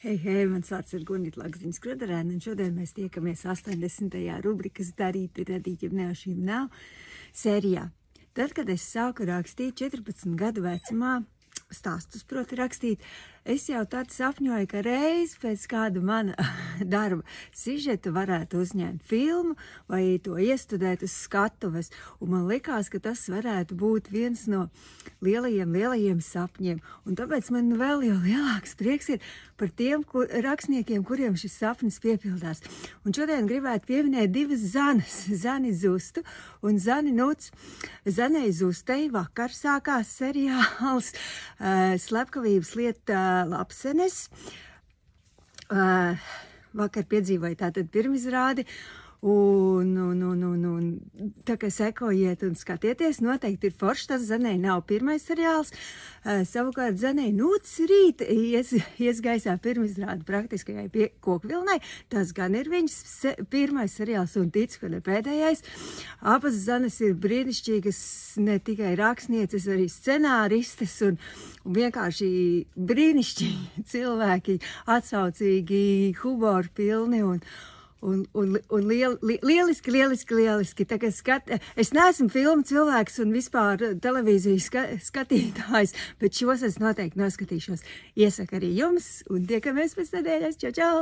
Hei, hei, mans vārds ir Gunita Lagziņas Krudarēna, un šodien mēs tiekamies 80. rubrikas Darīti, radīt, jeb neošīm nav sērijā. Tad, kad es sāku rakstīt 14 gadu vecumā, stāstus, proti rakstīt, es jau tad sapņoju, ka reiz pēc kāda mana darba sižeta varētu uzņemt filmu vai to iestudēt uz skatuves, un man likās, ka tas varētu būt viens no lielajiem sapņiem, un tāpēc man vēl jau lielāks prieks ir par tiem rakstniekiem, kuriem šis sapnis piepildās. Un šodien gribētu pieminēt divas Zanes, Zani Zustu un Zani Nuts. Zanei Zustei vakar sākās seriāls Slepkavības lieta Lapsenes. Vakar piedzīvoja tātad pirmizrādi, un tā kā sekojiet un skatieties, noteikti ir forši, tas Zanei nav pirmais seriāls, savukārt Zanei Nuts rīt ies gaisā pirmizrādi praktiskajai Kokvilnai, tas gan ir viņas pirmais seriāls un ticu, ka ne pēdējais. Abas Zanes ir brīnišķīgas, ne tikai rakstnieces, arī scenāristes un vienkārši brīnišķīgi cilvēki, atsaucīgi, humoru pilni un lieliski. Tā kā es neesmu filmu cilvēks un vispār televīzijas skatītājs, bet šos es noteikti noskatīšos. Iesaku arī jums un tiekamies pēc nedēļas. Čau, čau!